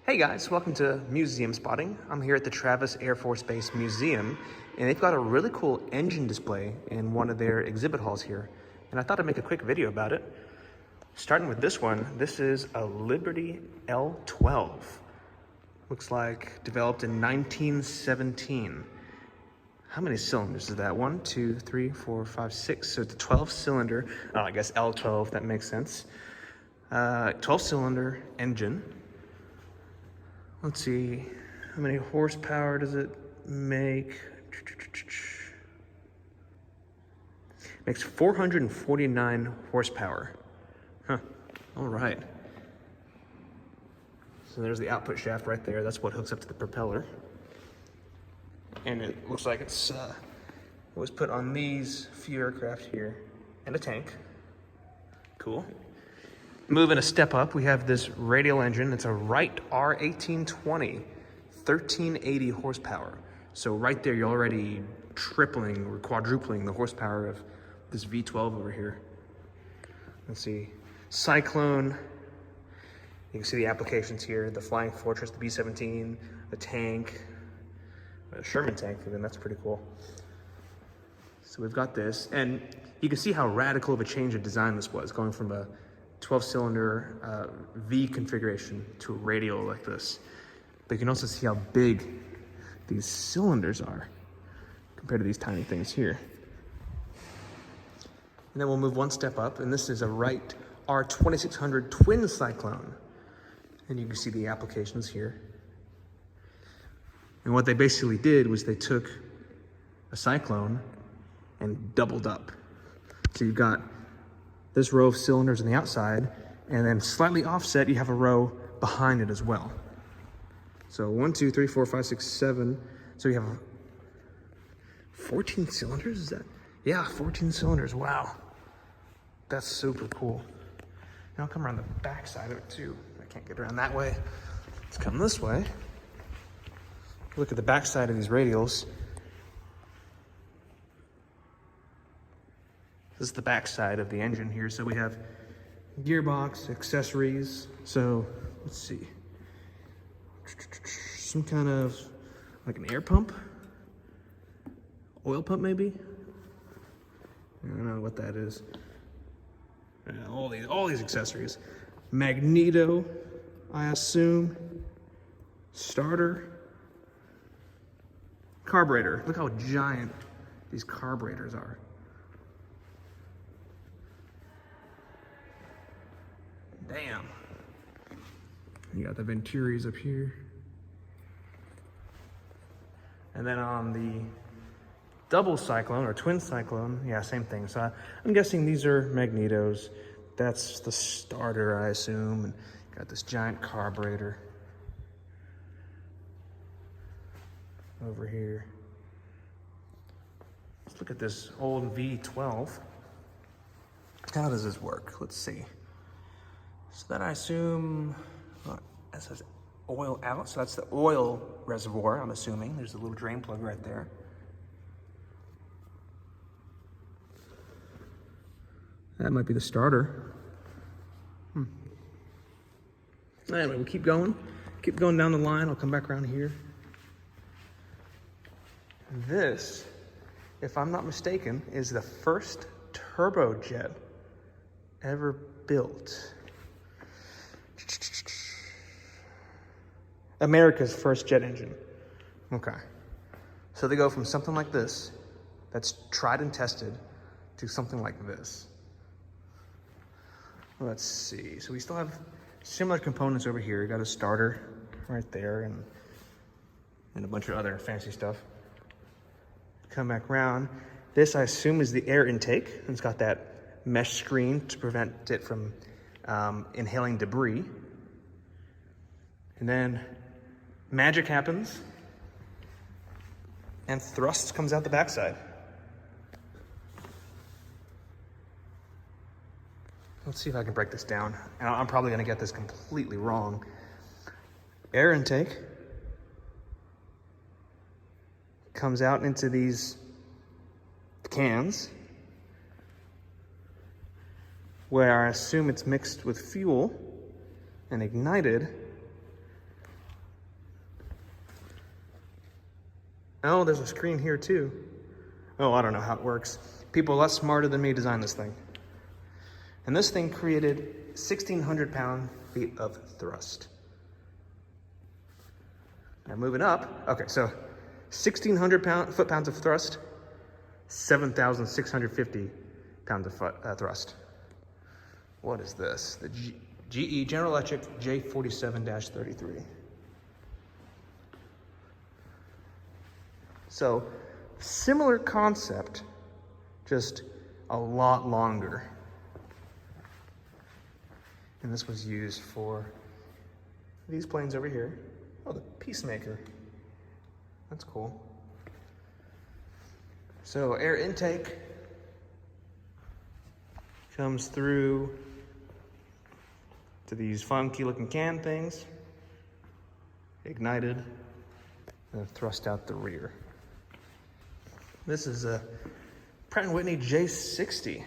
Hey guys, welcome to Museum Spotting. I'm here at the Travis Air Force Base Museum, and they've got a really cool engine display in one of their exhibit halls here. And I thought I'd make a quick video about it. Starting with this one, this is a Liberty L12. Looks like developed in 1917. How many cylinders is that? 1, 2, 3, 4, 5, 6. So it's a 12-cylinder, I guess L12, that makes sense. 12-cylinder engine. Let's see, how many horsepower does it make? Makes 449 horsepower. Huh, all right. So there's the output shaft right there. That's what hooks up to the propeller. And it looks like it was put on these few aircraft here, and a tank. Cool. Moving a step up, we have this radial engine. It's a Wright R1820, 1380 horsepower. So right there, you're already tripling or quadrupling the horsepower of this V12 over here. Let's see, Cyclone. You can see the applications here, the Flying Fortress, the B-17, the tank, a Sherman tank for them, that's pretty cool. So we've got this, and you can see how radical of a change of design this was, going from a 12-cylinder V configuration to a radial like this. But you can also see how big these cylinders are compared to these tiny things here. And then we'll move one step up, and this is a Wright R2600 twin cyclone. And you can see the applications here. And what they basically did was they took a cyclone and doubled up. So you've got this row of cylinders on the outside, and then slightly offset, you have a row behind it as well. So 1, 2, 3, 4, 5, 6, 7. So you have 14 cylinders, is that? Yeah, 14 cylinders, wow. That's super cool. Now I'll come around the back side of it too. I can't get around that way. Let's come this way. Look at the back side of these radials. This is the back side of the engine here. So we have gearbox, accessories. So let's see. Some kind of like an air pump, oil pump maybe. I don't know what that is. All these accessories. Magneto, I assume. Starter. Carburetor. Look how giant these carburetors are. Damn. You got the Venturis up here. And then on the double cyclone or twin cyclone, yeah, same thing. So I'm guessing these are magnetos. That's the starter, I assume. And got this giant carburetor over here. Let's look at this old V12. How does this work? Let's see. So then I assume, that says oil out, so that's the oil reservoir, I'm assuming. There's a little drain plug right there. That might be the starter. Anyway, we'll keep going down the line. I'll come back around here. This, if I'm not mistaken, is the first turbojet ever built. America's first jet engine. Okay. So they go from something like this, that's tried and tested, to something like this. Let's see. So we still have similar components over here. We got a starter right there and a bunch of other fancy stuff. Come back around. This, I assume, is the air intake. And it's got that mesh screen to prevent it from inhaling debris. And then magic happens and thrust comes out the backside. Let's see if I can break this down. And I'm probably gonna get this completely wrong. Air intake comes out into these cans where I assume it's mixed with fuel and ignited Oh, there's a screen here too. Oh, I don't know how it works. People a lot smarter than me designed this thing. And this thing created 1,600 pound-feet of thrust. Now moving up, okay, so 1,600 foot-pounds of thrust, 7,650 pounds of thrust. What is this? The GE General Electric J57-33. So, similar concept, just a lot longer. And this was used for these planes over here. Oh, the Peacemaker. That's cool. So air intake comes through to these funky looking can things, ignited, and thrust out the rear. This is a Pratt Whitney J60.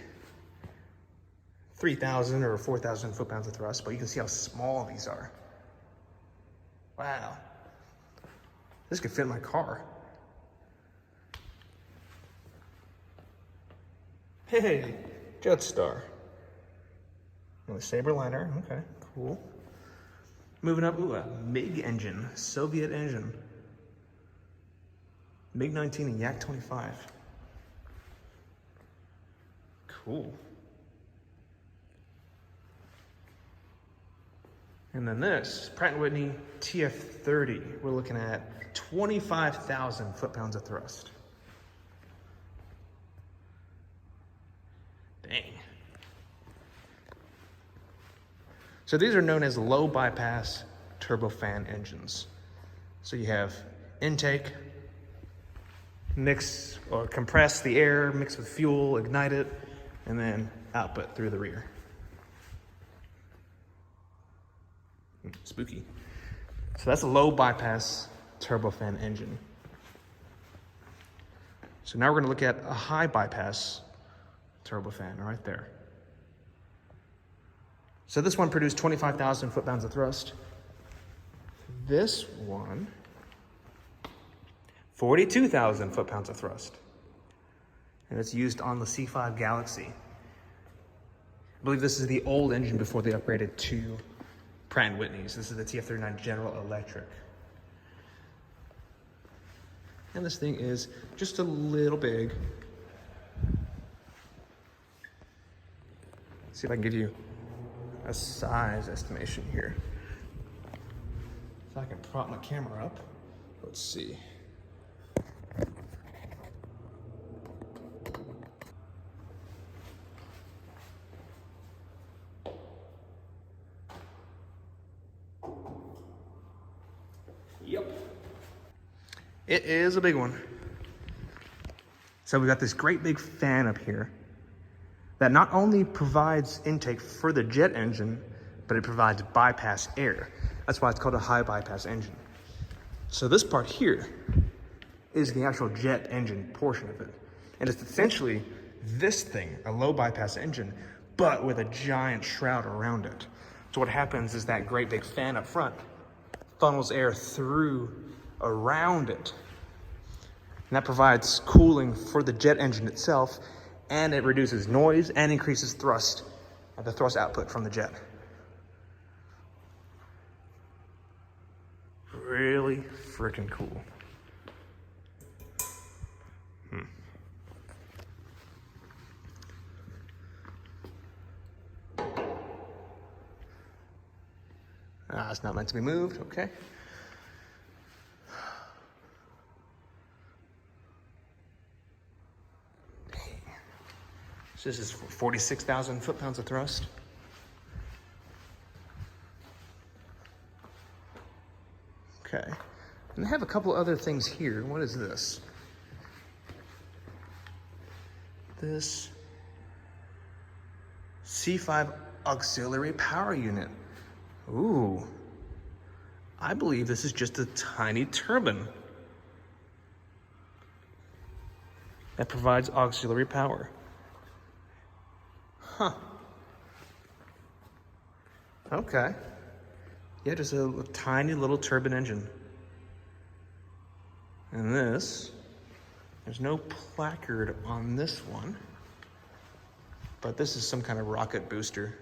3,000 or 4,000 foot-pounds of thrust, but you can see how small these are. Wow. This could fit in my car. Hey, Jetstar. Oh, a Saberliner, okay, cool. Moving up, ooh, a MiG engine, Soviet engine. MiG-19 and Yak-25. Cool. And then this, Pratt Whitney TF30. We're looking at 25,000 foot-pounds of thrust. Dang. So these are known as low bypass turbofan engines. So you have intake, mix or compress the air, mix with fuel, ignite it, and then output through the rear. Spooky. So that's a low bypass turbofan engine. So now we're going to look at a high bypass turbofan right there. So this one produced 25,000 foot-pounds of thrust. This one, 42,000 foot-pounds of thrust. And it's used on the C5 Galaxy. I believe this is the old engine before they upgraded to Pratt Whitney's. This is the TF39 General Electric. And this thing is just a little big. Let's see if I can give you a size estimation here. If I can prop my camera up, let's see. Yep. It is a big one. So we've got this great big fan up here that not only provides intake for the jet engine, but it provides bypass air. That's why it's called a high bypass engine. So this part here is the actual jet engine portion of it. And it's essentially this thing, a low bypass engine, but with a giant shroud around it. So what happens is that great big fan up front funnels air through around it. And that provides cooling for the jet engine itself, and it reduces noise and increases thrust, the thrust output from the jet. Really freaking cool. It's not meant to be moved, okay. So this is 46,000 foot-pounds of thrust. Okay, and I have a couple other things here. What is this? This C5 auxiliary power unit. Ooh, I believe this is just a tiny turbine that provides auxiliary power. Huh. Okay. Yeah, just a tiny little turbine engine. And this, there's no placard on this one, but this is some kind of rocket booster.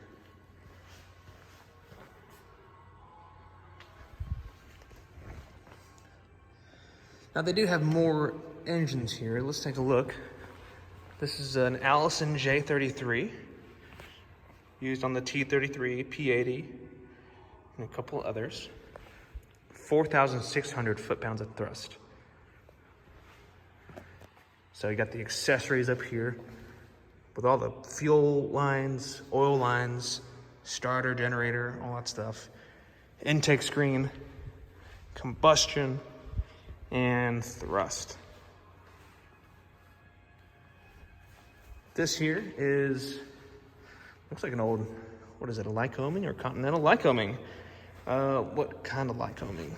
Now they do have more engines here. Let's take a look. This is an Allison J33, used on the T33, P80, and a couple others. 4,600 foot-pounds of thrust. So you got the accessories up here with all the fuel lines, oil lines, starter, generator, all that stuff. Intake screen, combustion, and thrust. This here looks like an old, what is it, a Lycoming or Continental? Lycoming. What kind of Lycoming?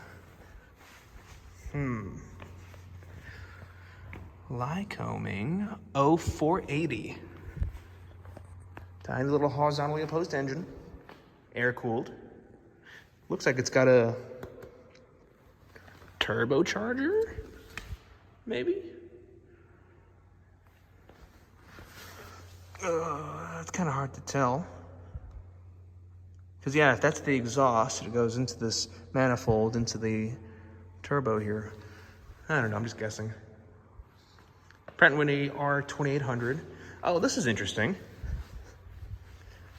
Lycoming 0480. Tiny little horizontally opposed engine, air-cooled. Looks like it's got a turbocharger, maybe? It's kind of hard to tell. Because yeah, if that's the exhaust, it goes into this manifold, into the turbo here. I don't know, I'm just guessing. Pratt Whitney R2800. Oh, this is interesting.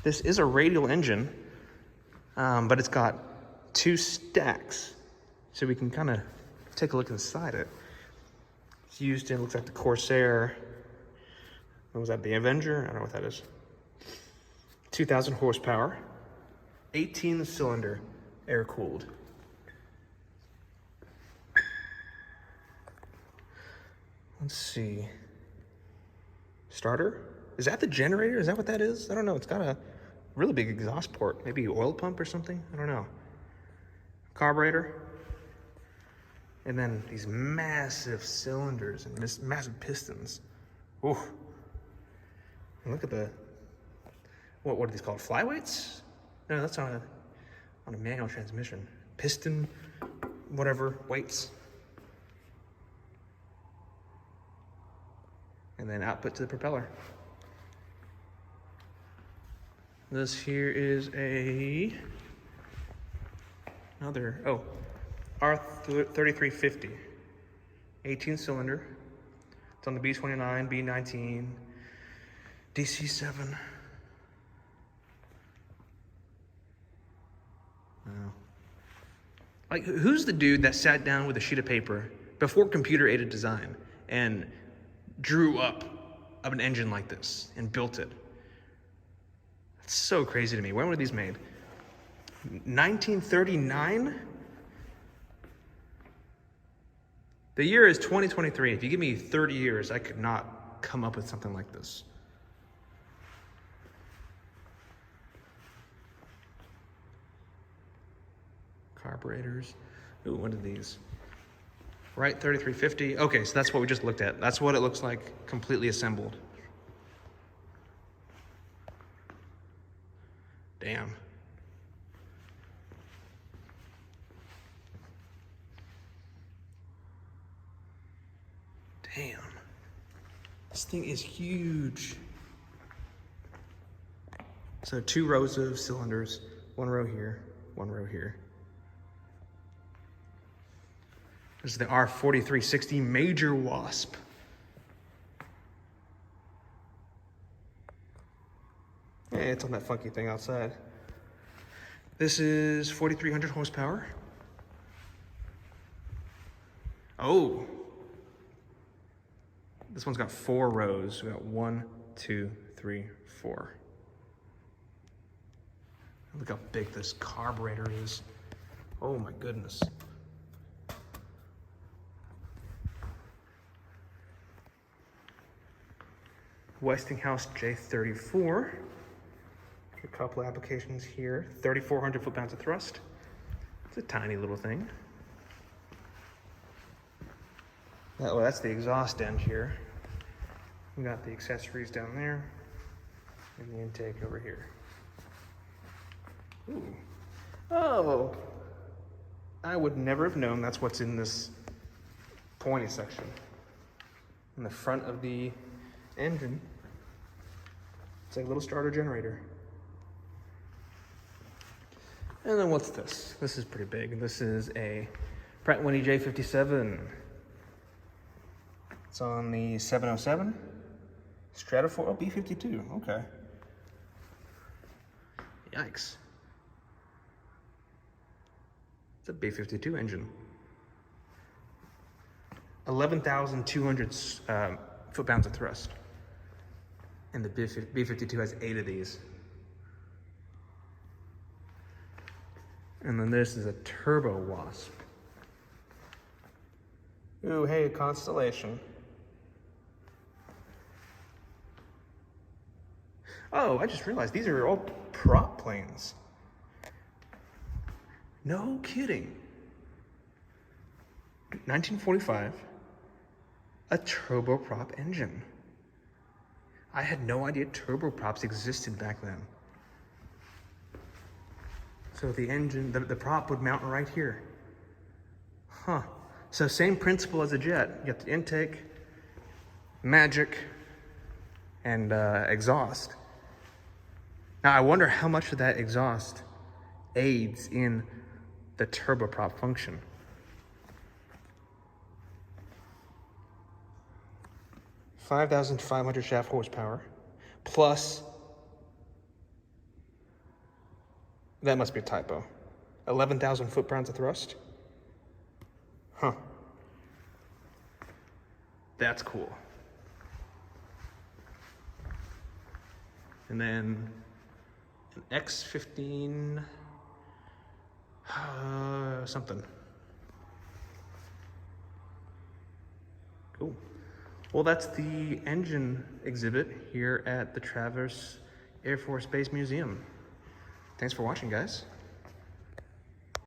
This is a radial engine, but it's got 2 stacks. So we can kind of take a look inside it. It's used in, looks like the Corsair. What was that, the Avenger? I don't know what that is. 2,000 horsepower, 18 cylinder, air cooled. Let's see. Starter? Is that the generator? Is that what that is? I don't know. It's got a really big exhaust port. Maybe oil pump or something? I don't know. Carburetor. And then these massive cylinders and massive pistons. Ooh. And look at the, what are these called? Flyweights? No, that's on a manual transmission. Piston, whatever, weights. And then output to the propeller. This here is another R3350, 18 cylinder. It's on the B29, B19, DC7. Wow. Like, who's the dude that sat down with a sheet of paper before computer-aided design and drew up an engine like this and built it? That's so crazy to me. When were these made? 1939? The year is 2023. If you give me 30 years, I could not come up with something like this. Carburetors. Ooh, what are these? Right, 3350. Okay, so that's what we just looked at. That's what it looks like, completely assembled. Damn. Damn. This thing is huge. So 2 rows of cylinders, 1 row here, 1 row here. This is the R4360 Major Wasp. Hey, it's on that funky thing outside. This is 4,300 horsepower. Oh. This one's got 4 rows. We got 1, 2, 3, 4. Look how big this carburetor is. Oh my goodness. Westinghouse J34. A couple applications here. 3,400 foot-pounds of thrust. It's a tiny little thing. Oh, that's the exhaust end here. We got the accessories down there and the intake over here. Ooh. Oh, I would never have known that's what's in this pointy section. In the front of the engine, it's like a little starter generator. And then what's this? This is pretty big. This is a Pratt Whitney J57. It's on the 707 Stratofor. Oh, B52. Okay. Yikes. It's a B52 engine. 11,200 foot-pounds of thrust. And the B52 has 8 of these. And then this is a turbo Wasp. Ooh, hey, Constellation. Oh, I just realized these are all prop planes. No kidding. 1945, a turboprop engine. I had no idea turboprops existed back then. So the engine, the prop would mount right here. Huh. So same principle as a jet. You got the intake, magic, and exhaust. Now I wonder how much of that exhaust aids in the turboprop function. (5,500 shaft horsepower) plus, that must be a typo, 11,000 foot-pounds of thrust? Huh. That's cool. And then an X15 something. Cool. Well, that's the engine exhibit here at the Traverse Air Force Base Museum. Thanks for watching, guys.